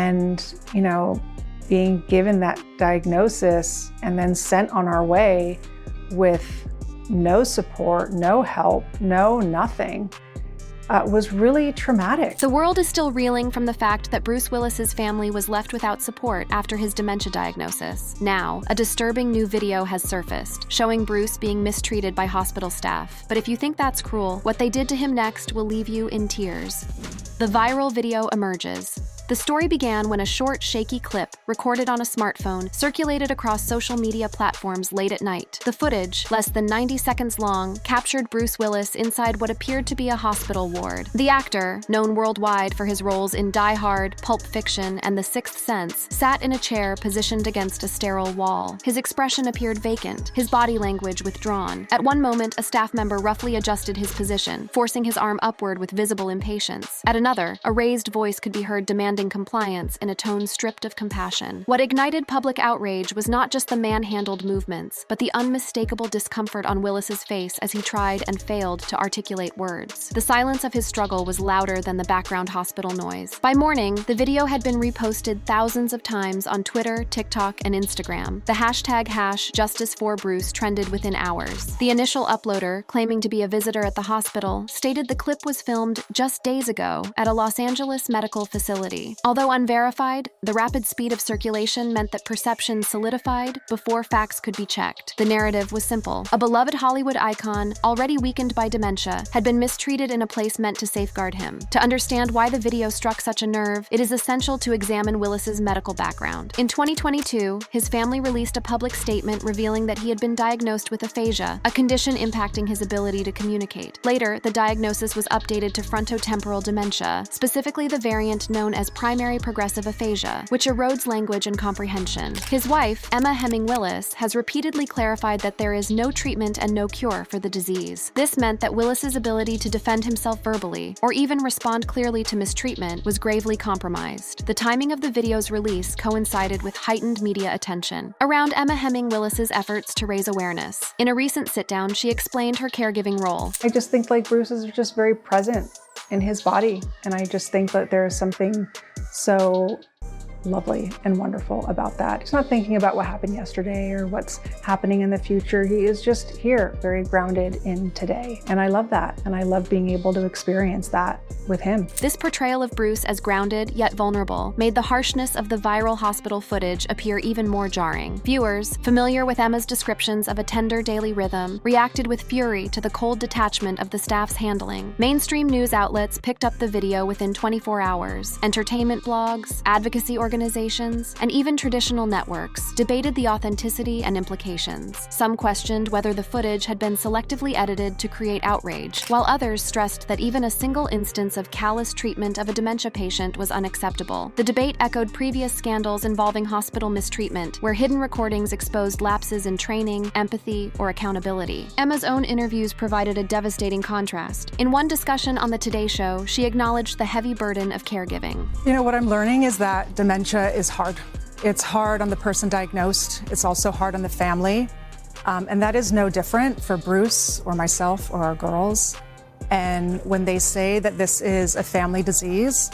And, being given that diagnosis and then sent on our way with no support, no help, nothing, was really traumatic. The world is still reeling from the fact that Bruce Willis's family was left without support after his dementia diagnosis. Now, a disturbing new video has surfaced, showing Bruce being mistreated by hospital staff. But if you think that's cruel, what they did to him next will leave you in tears. The viral video emerges. The story began when a short, shaky clip, recorded on a smartphone, circulated across social media platforms late at night. The footage, less than 90 seconds long, captured Bruce Willis inside what appeared to be a hospital ward. The actor, known worldwide for his roles in Die Hard, Pulp Fiction, and The Sixth Sense, sat in a chair positioned against a sterile wall. His expression appeared vacant, his body language withdrawn. At one moment, a staff member roughly adjusted his position, forcing his arm upward with visible impatience. At another, a raised voice could be heard demanding compliance in a tone stripped of compassion. What ignited public outrage was not just the manhandled movements, but the unmistakable discomfort on Willis's face as he tried and failed to articulate words. The silence of his struggle was louder than the background hospital noise. By morning, the video had been reposted thousands of times on Twitter, TikTok, and Instagram. The hashtag #JusticeForBruce trended within hours. The initial uploader, claiming to be a visitor at the hospital, stated the clip was filmed just days ago at a Los Angeles medical facility. Although unverified, the rapid speed of circulation meant that perception solidified before facts could be checked. The narrative was simple. A beloved Hollywood icon, already weakened by dementia, had been mistreated in a place meant to safeguard him. To understand why the video struck such a nerve, it is essential to examine Willis's medical background. In 2022, his family released a public statement revealing that he had been diagnosed with aphasia, a condition impacting his ability to communicate. Later, the diagnosis was updated to frontotemporal dementia, specifically the variant known as primary progressive aphasia, which erodes language and comprehension. His wife, Emma Hemming Willis, has repeatedly clarified that there is no treatment and no cure for the disease. This meant that Willis's ability to defend himself verbally, or even respond clearly to mistreatment, was gravely compromised. The timing of the video's release coincided with heightened media attention around Emma Hemming Willis's efforts to raise awareness. In a recent sit-down, she explained her caregiving role. I just think Bruce is just very present in his body. And I just think that there is something so lovely and wonderful about that. He's not thinking about what happened yesterday or what's happening in the future. He is just here, very grounded in today. And I love that. And I love being able to experience that with him. This portrayal of Bruce as grounded yet vulnerable made the harshness of the viral hospital footage appear even more jarring. Viewers, familiar with Emma's descriptions of a tender daily rhythm, reacted with fury to the cold detachment of the staff's handling. Mainstream news outlets picked up the video within 24 hours. Entertainment blogs, advocacy organizations, and even traditional networks debated the authenticity and implications. Some questioned whether the footage had been selectively edited to create outrage, while others stressed that even a single instance of callous treatment of a dementia patient was unacceptable. The debate echoed previous scandals involving hospital mistreatment, where hidden recordings exposed lapses in training, empathy, or accountability. Emma's own interviews provided a devastating contrast. In one discussion on The Today Show, she acknowledged the heavy burden of caregiving. What I'm learning is that dementia is hard. It's hard on the person diagnosed. It's also hard on the family. And that is no different for Bruce or myself or our girls. And when they say that this is a family disease,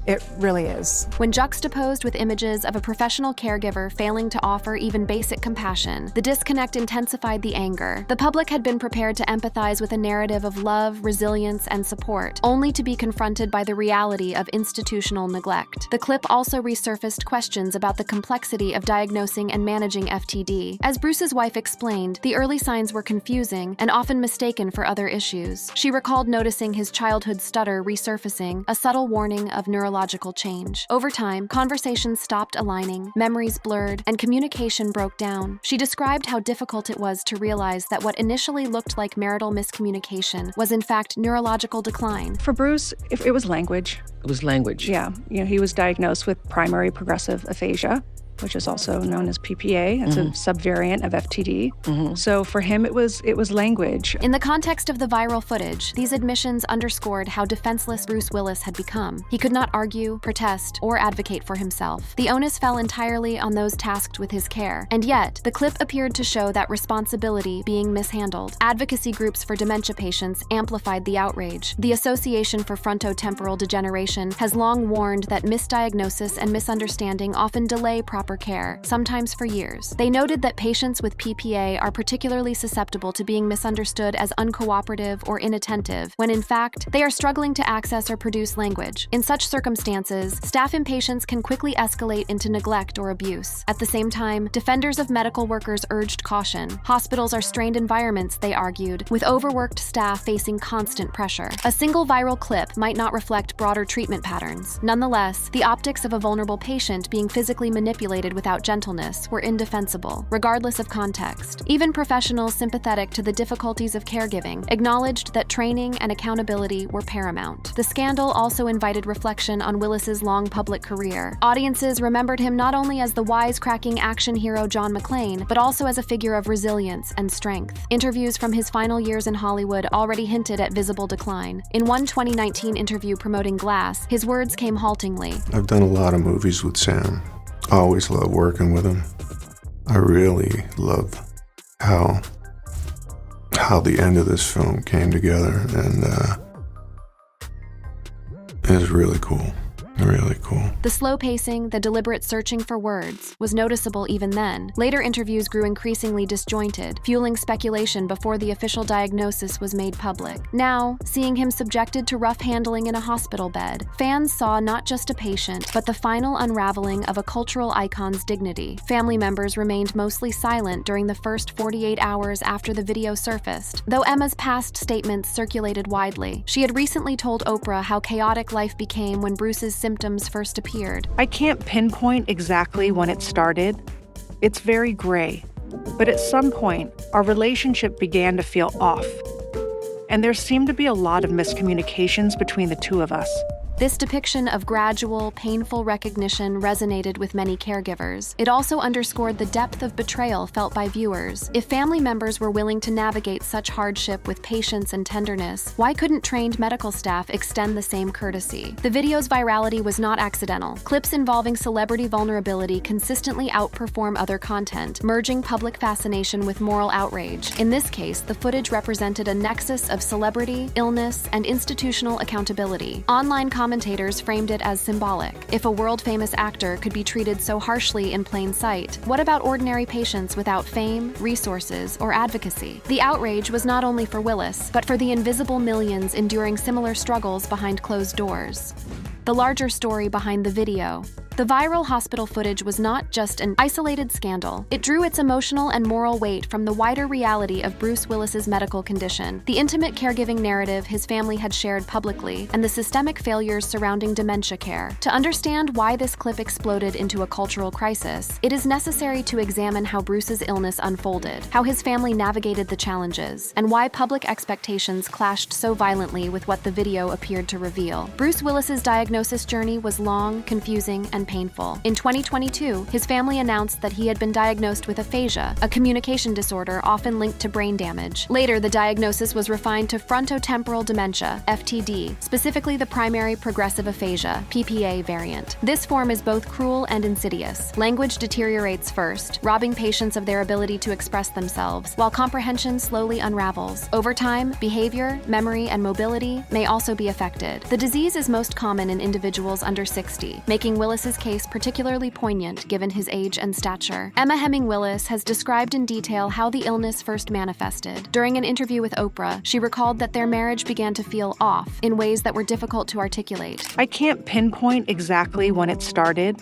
it really is. When juxtaposed with images of a professional caregiver failing to offer even basic compassion, the disconnect intensified the anger. The public had been prepared to empathize with a narrative of love, resilience, and support, only to be confronted by the reality of institutional neglect. The clip also resurfaced questions about the complexity of diagnosing and managing FTD. As Bruce's wife explained, the early signs were confusing and often mistaken for other issues. She recalled noticing his childhood stutter resurfacing, a subtle warning of neurological change. Over time, conversations stopped aligning, memories blurred, and communication broke down. She described how difficult it was to realize that what initially looked like marital miscommunication was in fact neurological decline. For Bruce, it was language. It was language. Yeah. He was diagnosed with primary progressive aphasia. which is also known as PPA. It's a subvariant of FTD. So for him, it was language. In the context of the viral footage, these admissions underscored how defenseless Bruce Willis had become. He could not argue, protest, or advocate for himself. The onus fell entirely on those tasked with his care. And yet, the clip appeared to show that responsibility being mishandled. Advocacy groups for dementia patients amplified the outrage. The Association for Frontotemporal Degeneration has long warned that misdiagnosis and misunderstanding often delay proper care, sometimes for years. They noted that patients with PPA are particularly susceptible to being misunderstood as uncooperative or inattentive, when in fact, they are struggling to access or produce language. In such circumstances, staff impatience can quickly escalate into neglect or abuse. At the same time, defenders of medical workers urged caution. Hospitals are strained environments, they argued, with overworked staff facing constant pressure. A single viral clip might not reflect broader treatment patterns. Nonetheless, the optics of a vulnerable patient being physically manipulated without gentleness were indefensible, regardless of context. Even professionals sympathetic to the difficulties of caregiving acknowledged that training and accountability were paramount. The scandal also invited reflection on Willis's long public career. Audiences remembered him not only as the wisecracking action hero John McClane, but also as a figure of resilience and strength. Interviews from his final years in Hollywood already hinted at visible decline. In one 2019 interview promoting Glass, his words came haltingly. I've done a lot of movies with Sam. I always love working with him. I really love how the end of this film came together, and it was really cool. Really cool. The slow pacing, the deliberate searching for words, was noticeable even then. Later interviews grew increasingly disjointed, fueling speculation before the official diagnosis was made public. Now, seeing him subjected to rough handling in a hospital bed, fans saw not just a patient, but the final unraveling of a cultural icon's dignity. Family members remained mostly silent during the first 48 hours after the video surfaced, though Emma's past statements circulated widely. She had recently told Oprah how chaotic life became when Bruce's symptoms first appeared. I can't pinpoint exactly when it started. It's very gray. But at some point, our relationship began to feel off. And there seemed to be a lot of miscommunications between the two of us. This depiction of gradual, painful recognition resonated with many caregivers. It also underscored the depth of betrayal felt by viewers. If family members were willing to navigate such hardship with patience and tenderness, why couldn't trained medical staff extend the same courtesy? The video's virality was not accidental. Clips involving celebrity vulnerability consistently outperform other content, merging public fascination with moral outrage. In this case, the footage represented a nexus of celebrity, illness, and institutional accountability. Online commentators framed it as symbolic. If a world-famous actor could be treated so harshly in plain sight, what about ordinary patients without fame, resources, or advocacy? The outrage was not only for Willis, but for the invisible millions enduring similar struggles behind closed doors. The larger story behind the video. The viral hospital footage was not just an isolated scandal. It drew its emotional and moral weight from the wider reality of Bruce Willis's medical condition, the intimate caregiving narrative his family had shared publicly, and the systemic failures surrounding dementia care. To understand why this clip exploded into a cultural crisis, it is necessary to examine how Bruce's illness unfolded, how his family navigated the challenges, and why public expectations clashed so violently with what the video appeared to reveal. Bruce Willis's diagnosis journey was long, confusing, and painful. In 2022, his family announced that he had been diagnosed with aphasia, a communication disorder often linked to brain damage. Later, the diagnosis was refined to frontotemporal dementia, FTD, specifically the primary progressive aphasia, PPA variant. This form is both cruel and insidious. Language deteriorates first, robbing patients of their ability to express themselves, while comprehension slowly unravels. Over time, behavior, memory, and mobility may also be affected. The disease is most common in individuals under 60, making Willis's case particularly poignant given his age and stature. Emma Heming Willis has described in detail how the illness first manifested. During an interview with Oprah, she recalled that their marriage began to feel off in ways that were difficult to articulate. I can't pinpoint exactly when it started.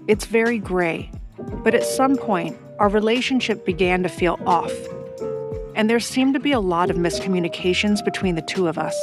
It's very gray. But at some point, our relationship began to feel off. and there seemed to be a lot of miscommunications between the two of us.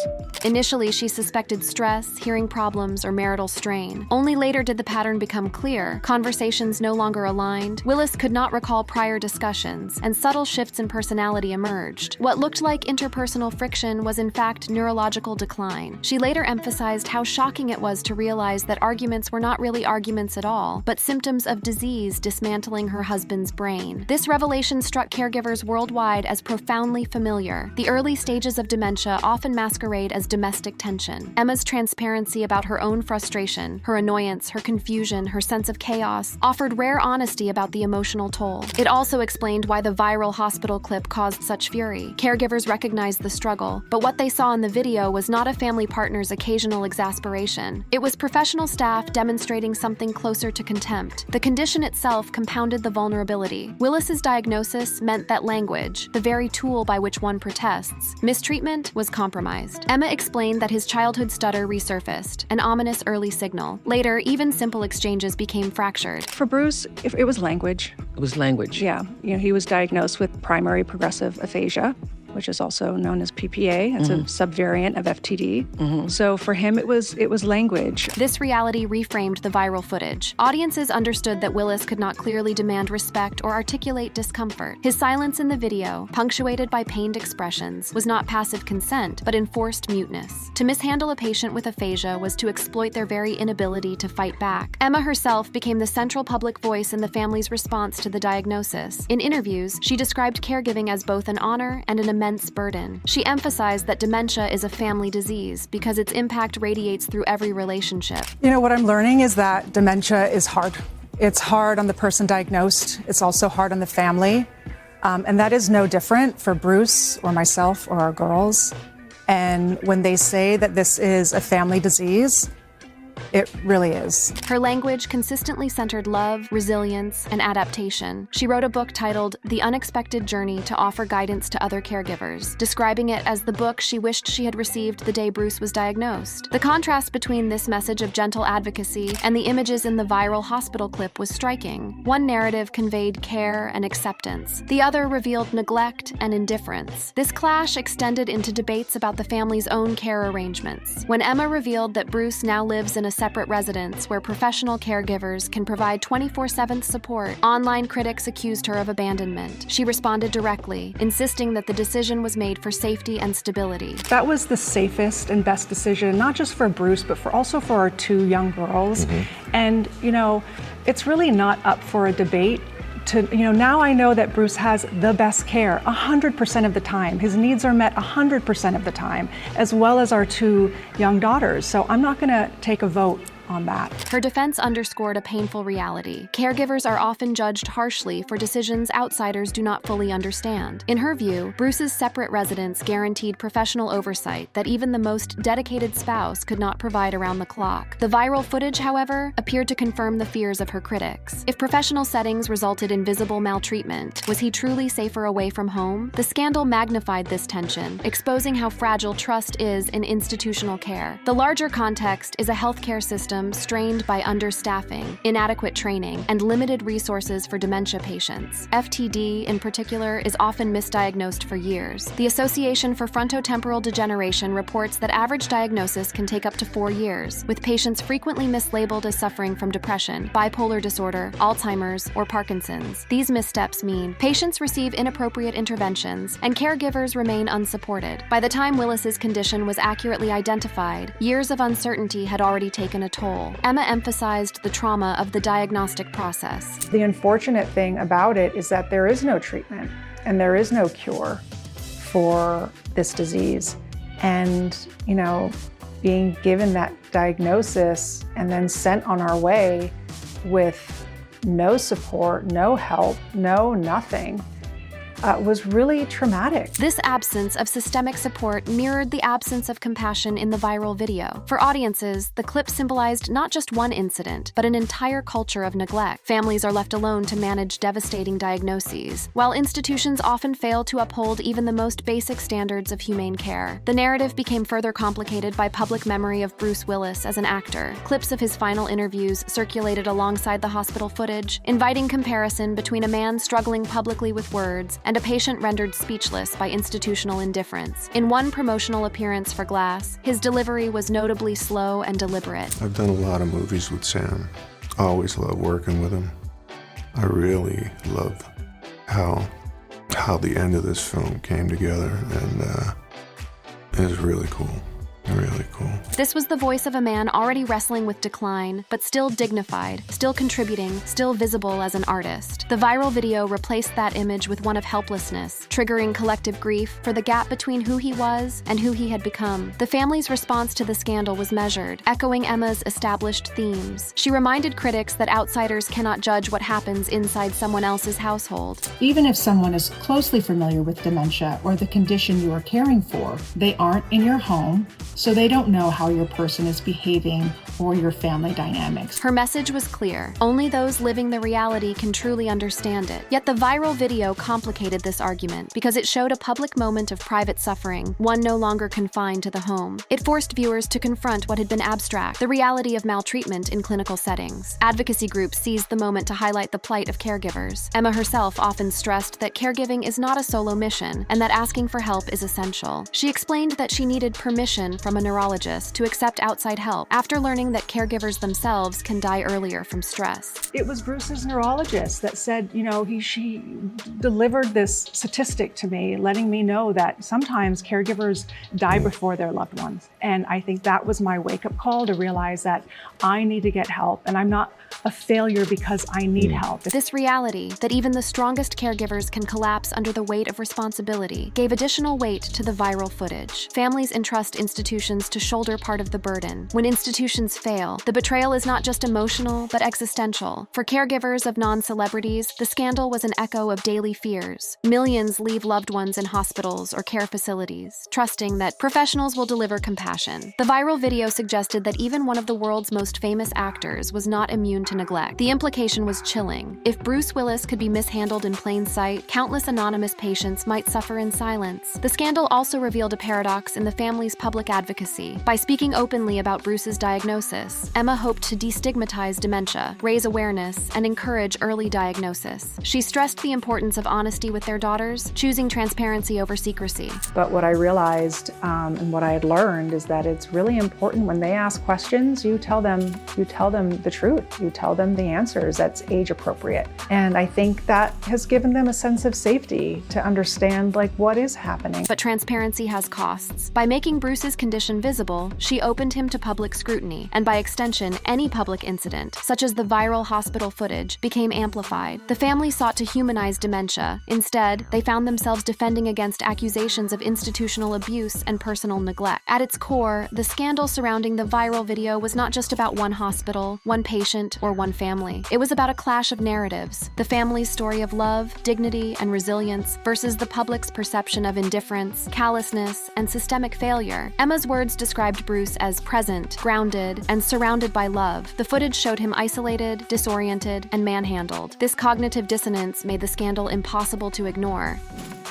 Initially, she suspected stress, hearing problems, or marital strain. Only later did the pattern become clear. Conversations no longer aligned. Willis could not recall prior discussions, and subtle shifts in personality emerged. What looked like interpersonal friction was in fact neurological decline. She later emphasized how shocking it was to realize that arguments were not really arguments at all, but symptoms of disease dismantling her husband's brain. This revelation struck caregivers worldwide as profoundly familiar. The early stages of dementia often masquerade as domestic tension. Emma's transparency about her own frustration, her annoyance, her confusion, her sense of chaos, offered rare honesty about the emotional toll. It also explained why the viral hospital clip caused such fury. Caregivers recognized the struggle, but what they saw in the video was not a family partner's occasional exasperation. It was professional staff demonstrating something closer to contempt. The condition itself compounded the vulnerability. Willis's diagnosis meant that language, the very tool by which one protests, mistreatment, was compromised. Emma explained that his childhood stutter resurfaced, an ominous early signal. Later, even simple exchanges became fractured. For Bruce, it was language. It was language. Yeah, he was diagnosed with primary progressive aphasia, which is also known as PPA. It's a subvariant of FTD. So for him, it was language. This reality reframed the viral footage. Audiences understood that Willis could not clearly demand respect or articulate discomfort. His silence in the video, punctuated by pained expressions, was not passive consent, but enforced muteness. To mishandle a patient with aphasia was to exploit their very inability to fight back. Emma herself became the central public voice in the family's response to the diagnosis. In interviews, she described caregiving as both an honor and an immense burden. She emphasized that dementia is a family disease because its impact radiates through every relationship. What I'm learning is that dementia is hard. It's hard on the person diagnosed. It's also hard on the family. And that is no different for Bruce or myself or our girls. And when they say that this is a family disease, it really is. Her language consistently centered love, resilience, and adaptation. She wrote a book titled The Unexpected Journey to offer guidance to other caregivers, describing it as the book she wished she had received the day Bruce was diagnosed. The contrast between this message of gentle advocacy and the images in the viral hospital clip was striking. One narrative conveyed care and acceptance. The other revealed neglect and indifference. This clash extended into debates about the family's own care arrangements. When Emma revealed that Bruce now lives in a separate residence where professional caregivers can provide 24/7 support, online critics accused her of abandonment. She responded directly, insisting that the decision was made for safety and stability. That was the safest and best decision, not just for Bruce, but also for our two young girls. And, it's really not up for a debate. Now I know that Bruce has the best care 100% of the time. His needs are met 100% of the time, as well as our two young daughters. So I'm not going to take a vote on that. Her defense underscored a painful reality. Caregivers are often judged harshly for decisions outsiders do not fully understand. In her view, Bruce's separate residence guaranteed professional oversight that even the most dedicated spouse could not provide around the clock. The viral footage, however, appeared to confirm the fears of her critics. If professional settings resulted in visible maltreatment, was he truly safer away from home? The scandal magnified this tension, exposing how fragile trust is in institutional care. The larger context is a healthcare system strained by understaffing, inadequate training, and limited resources for dementia patients. FTD, in particular, is often misdiagnosed for years. The Association for Frontotemporal Degeneration reports that average diagnosis can take up to 4 years, with patients frequently mislabeled as suffering from depression, bipolar disorder, Alzheimer's, or Parkinson's. These missteps mean patients receive inappropriate interventions, and caregivers remain unsupported. By the time Willis's condition was accurately identified, years of uncertainty had already taken a toll. Emma emphasized the trauma of the diagnostic process. The unfortunate thing about it is that there is no treatment and there is no cure for this disease. And, being given that diagnosis and then sent on our way with no support, no help, no nothing, was really traumatic. This absence of systemic support mirrored the absence of compassion in the viral video. For audiences, the clip symbolized not just one incident, but an entire culture of neglect. Families are left alone to manage devastating diagnoses, while institutions often fail to uphold even the most basic standards of humane care. The narrative became further complicated by public memory of Bruce Willis as an actor. Clips of his final interviews circulated alongside the hospital footage, inviting comparison between a man struggling publicly with words and a patient rendered speechless by institutional indifference. In one promotional appearance for Glass, his delivery was notably slow and deliberate. I've done a lot of movies with Sam. I always love working with him. I really love how the end of this film came together, and it was really cool. Really cool. This was the voice of a man already wrestling with decline, but still dignified, still contributing, still visible as an artist. The viral video replaced that image with one of helplessness, triggering collective grief for the gap between who he was and who he had become. The family's response to the scandal was measured, echoing Emma's established themes. She reminded critics that outsiders cannot judge what happens inside someone else's household. Even if someone is closely familiar with dementia or the condition you are caring for, they aren't in your home, so they don't know how your person is behaving or your family dynamics. Her message was clear. Only those living the reality can truly understand it. Yet the viral video complicated this argument because it showed a public moment of private suffering, one no longer confined to the home. It forced viewers to confront what had been abstract, the reality of maltreatment in clinical settings. Advocacy groups seized the moment to highlight the plight of caregivers. Emma herself often stressed that caregiving is not a solo mission and that asking for help is essential. She explained that she needed permission from a neurologist to accept outside help after learning that caregivers themselves can die earlier from stress. It was Bruce's neurologist that said, she delivered this statistic to me, letting me know that sometimes caregivers die before their loved ones. And I think that was my wake-up call to realize that I need to get help, and I'm not a failure because I need help. This reality, that even the strongest caregivers can collapse under the weight of responsibility, gave additional weight to the viral footage. Families entrust institutions to shoulder part of the burden. When institutions fail, the betrayal is not just emotional, but existential. For caregivers of non-celebrities, the scandal was an echo of daily fears. Millions leave loved ones in hospitals or care facilities, trusting that professionals will deliver compassion. The viral video suggested that even one of the world's most famous actors was not immune to neglect. The implication was chilling. If Bruce Willis could be mishandled in plain sight, countless anonymous patients might suffer in silence. The scandal also revealed a paradox in the family's public advocacy. By speaking openly about Bruce's diagnosis, Emma hoped to destigmatize dementia, raise awareness, and encourage early diagnosis. She stressed the importance of honesty with their daughters, choosing transparency over secrecy. But what I realized and what I had learned is that it's really important when they ask questions, you tell them the truth. You tell them the answers that's age appropriate. And I think that has given them a sense of safety to understand what is happening. But transparency has costs. By making Bruce's condition visible, she opened him to public scrutiny, and by extension, any public incident, such as the viral hospital footage, became amplified. The family sought to humanize dementia. Instead, they found themselves defending against accusations of institutional abuse and personal neglect. At its core, the scandal surrounding the viral video was not just about one hospital, one patient, or one family. It was about a clash of narratives: the family's story of love, dignity, and resilience versus the public's perception of indifference, callousness, and systemic failure. Emma's words described Bruce as present, grounded, and surrounded by love. The footage showed him isolated, disoriented, and manhandled. This cognitive dissonance made the scandal impossible to ignore.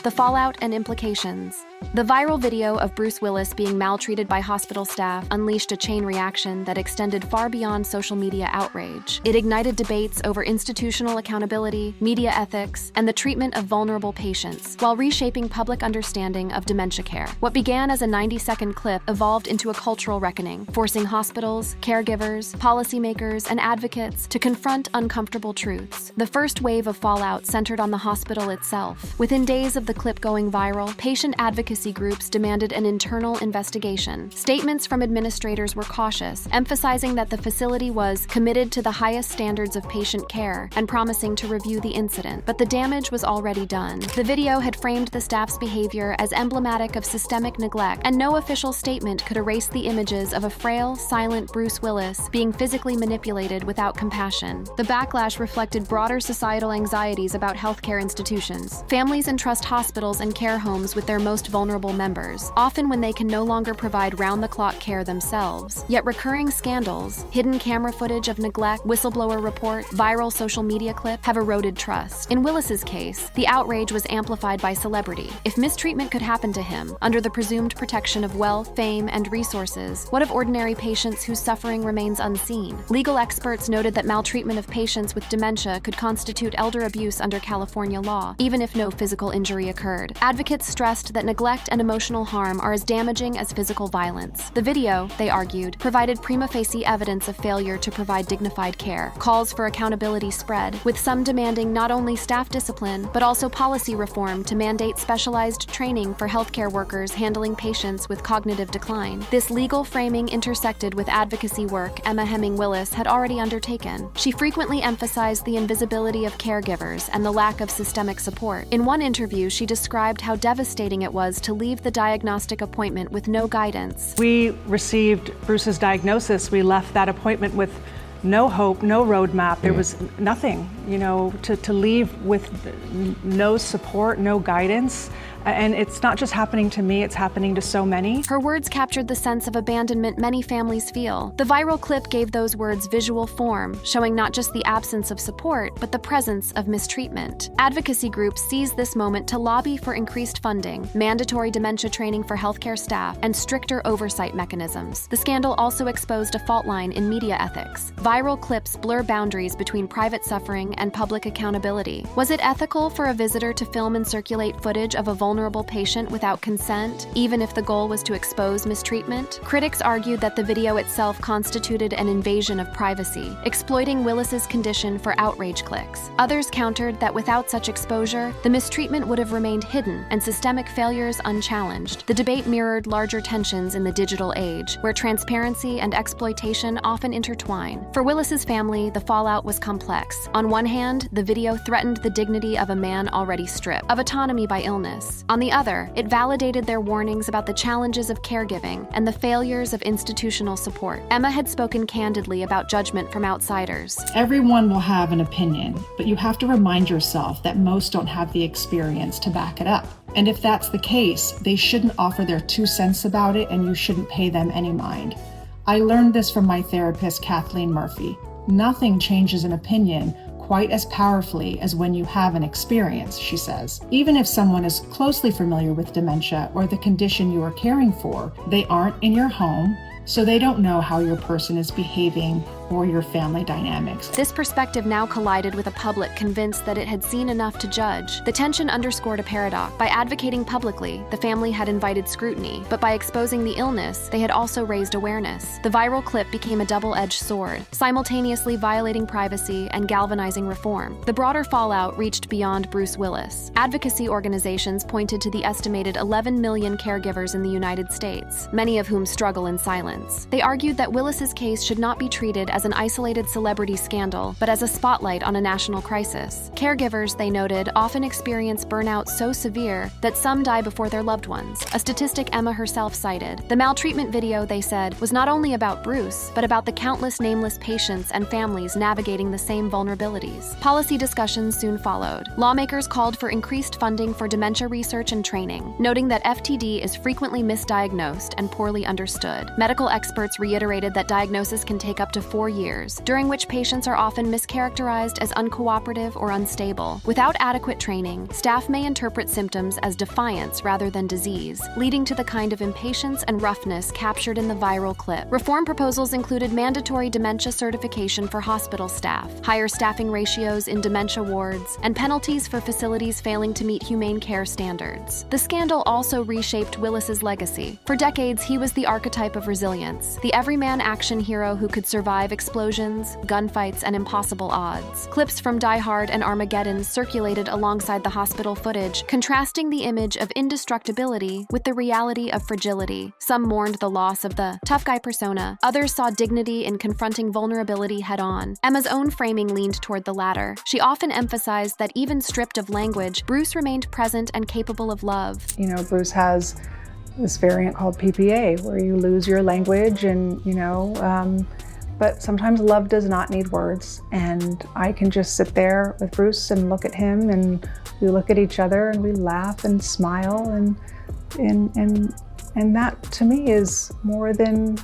The fallout and implications. The viral video of Bruce Willis being maltreated by hospital staff unleashed a chain reaction that extended far beyond social media outrage. It ignited debates over institutional accountability, media ethics, and the treatment of vulnerable patients, while reshaping public understanding of dementia care. What began as a 90-second clip evolved into a cultural reckoning, forcing hospitals, caregivers, policymakers, and advocates to confront uncomfortable truths. The first wave of fallout centered on the hospital itself. Within days of the clip going viral, patient advocacy groups demanded an internal investigation. Statements from administrators were cautious, emphasizing that the facility was committed to the highest standards of patient care and promising to review the incident. But the damage was already done. The video had framed the staff's behavior as emblematic of systemic neglect, and no official statement could erase the images of a frail, silent Bruce Willis being physically manipulated without compassion. The backlash reflected broader societal anxieties about healthcare institutions. Families entrust hospitals and care homes with their most vulnerable members, often when they can no longer provide round-the-clock care themselves. Yet recurring scandals, hidden camera footage of neglect, whistleblower report, viral social media clip have eroded trust. In Willis's case, the outrage was amplified by celebrity. If mistreatment could happen to him, under the presumed protection of wealth, fame, and resources, what of ordinary patients whose suffering remains unseen? Legal experts noted that maltreatment of patients with dementia could constitute elder abuse under California law, even if no physical injury occurred. Advocates stressed that neglect and emotional harm are as damaging as physical violence. The video, they argued, provided prima facie evidence of failure to provide dignified care. Calls for accountability spread, with some demanding not only staff discipline, but also policy reform to mandate specialized training for healthcare workers handling patients with cognitive decline. This legal framing intersected with advocacy work Emma Willis had already undertaken. She frequently emphasized the invisibility of caregivers and the lack of systemic support. In one interview, she described how devastating it was to leave the diagnostic appointment with no guidance. We received Bruce's diagnosis. We left that appointment with no hope, no roadmap. There was nothing, to leave with no support, no guidance. And it's not just happening to me, it's happening to so many. Her words captured the sense of abandonment many families feel. The viral clip gave those words visual form, showing not just the absence of support, but the presence of mistreatment. Advocacy groups seized this moment to lobby for increased funding, mandatory dementia training for healthcare staff, and stricter oversight mechanisms. The scandal also exposed a fault line in media ethics. Viral clips blur boundaries between private suffering and public accountability. Was it ethical for a visitor to film and circulate footage of a vulnerable patient without consent, even if the goal was to expose mistreatment? Critics argued that the video itself constituted an invasion of privacy, exploiting Willis's condition for outrage clicks. Others countered that without such exposure, the mistreatment would have remained hidden and systemic failures unchallenged. The debate mirrored larger tensions in the digital age, where transparency and exploitation often intertwine. For Willis's family, the fallout was complex. On one hand, the video threatened the dignity of a man already stripped of autonomy by illness. On the other, it validated their warnings about the challenges of caregiving and the failures of institutional support. Emma had spoken candidly about judgment from outsiders. Everyone will have an opinion, but you have to remind yourself that most don't have the experience to back it up. And if that's the case, they shouldn't offer their 2 cents about it, and you shouldn't pay them any mind. I learned this from my therapist, Kathleen Murphy. Nothing changes an opinion quite as powerfully as when you have an experience, she says. Even if someone is closely familiar with dementia or the condition you are caring for, they aren't in your home, so they don't know how your person is behaving or your family dynamics. This perspective now collided with a public convinced that it had seen enough to judge. The tension underscored a paradox. By advocating publicly, the family had invited scrutiny, but by exposing the illness, they had also raised awareness. The viral clip became a double-edged sword, simultaneously violating privacy and galvanizing reform. The broader fallout reached beyond Bruce Willis. Advocacy organizations pointed to the estimated 11 million caregivers in the United States, many of whom struggle in silence. They argued that Willis's case should not be treated as an isolated celebrity scandal, but as a spotlight on a national crisis. Caregivers, they noted, often experience burnout so severe that some die before their loved ones, a statistic Emma herself cited. The maltreatment video, they said, was not only about Bruce, but about the countless nameless patients and families navigating the same vulnerabilities. Policy discussions soon followed. Lawmakers called for increased funding for dementia research and training, noting that FTD is frequently misdiagnosed and poorly understood. Medical experts reiterated that diagnosis can take up to 4 years, during which patients are often mischaracterized as uncooperative or unstable. Without adequate training, staff may interpret symptoms as defiance rather than disease, leading to the kind of impatience and roughness captured in the viral clip. Reform proposals included mandatory dementia certification for hospital staff, higher staffing ratios in dementia wards, and penalties for facilities failing to meet humane care standards. The scandal also reshaped Willis's legacy. For decades, he was the archetype of resilience, the everyman action hero who could survive explosions, gunfights, and impossible odds. Clips from Die Hard and Armageddon circulated alongside the hospital footage, contrasting the image of indestructibility with the reality of fragility. Some mourned the loss of the tough guy persona. Others saw dignity in confronting vulnerability head-on. Emma's own framing leaned toward the latter. She often emphasized that even stripped of language, Bruce remained present and capable of love. Bruce has this variant called PPA, where you lose your language and, but sometimes love does not need words. And I can just sit there with Bruce and look at him, and we look at each other and we laugh and smile, and And that to me is more than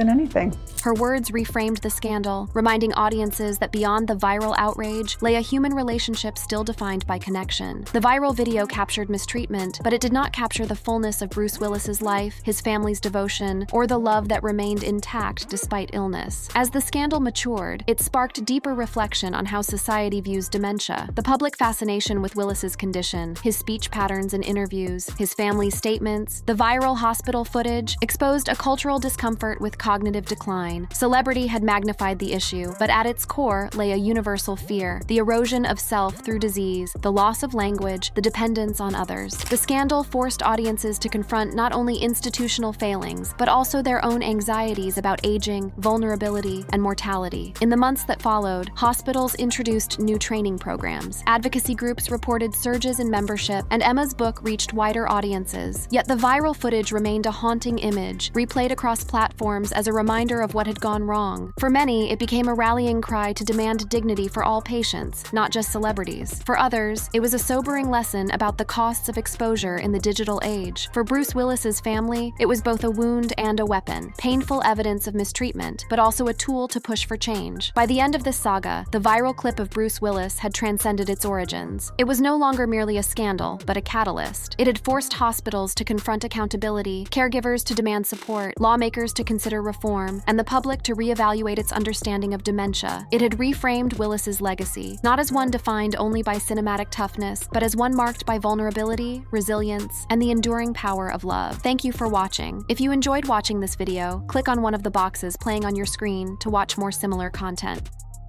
anything. Her words reframed the scandal, reminding audiences that beyond the viral outrage lay a human relationship still defined by connection. The viral video captured mistreatment, but it did not capture the fullness of Bruce Willis's life, his family's devotion, or the love that remained intact despite illness. As the scandal matured, it sparked deeper reflection on how society views dementia. The public fascination with Willis's condition, his speech patterns in interviews, his family's statements, the viral hospital footage exposed a cultural discomfort with cognitive decline. Celebrity had magnified the issue, but at its core lay a universal fear: the erosion of self through disease, the loss of language, the dependence on others. The scandal forced audiences to confront not only institutional failings, but also their own anxieties about aging, vulnerability, and mortality. In the months that followed, hospitals introduced new training programs, advocacy groups reported surges in membership, and Emma's book reached wider audiences. Yet the viral footage remained a haunting image, replayed across platforms as a reminder of what had gone wrong. For many, it became a rallying cry to demand dignity for all patients, not just celebrities. For others, it was a sobering lesson about the costs of exposure in the digital age. For Bruce Willis's family, it was both a wound and a weapon, painful evidence of mistreatment, but also a tool to push for change. By the end of this saga, the viral clip of Bruce Willis had transcended its origins. It was no longer merely a scandal, but a catalyst. It had forced hospitals to confront accountability, caregivers to demand support, lawmakers to consider reform, and the public to reevaluate its understanding of dementia. It had reframed Willis's legacy, not as one defined only by cinematic toughness, but as one marked by vulnerability, resilience, and the enduring power of love. Thank you for watching. If you enjoyed watching this video, click on one of the boxes playing on your screen to watch more similar content.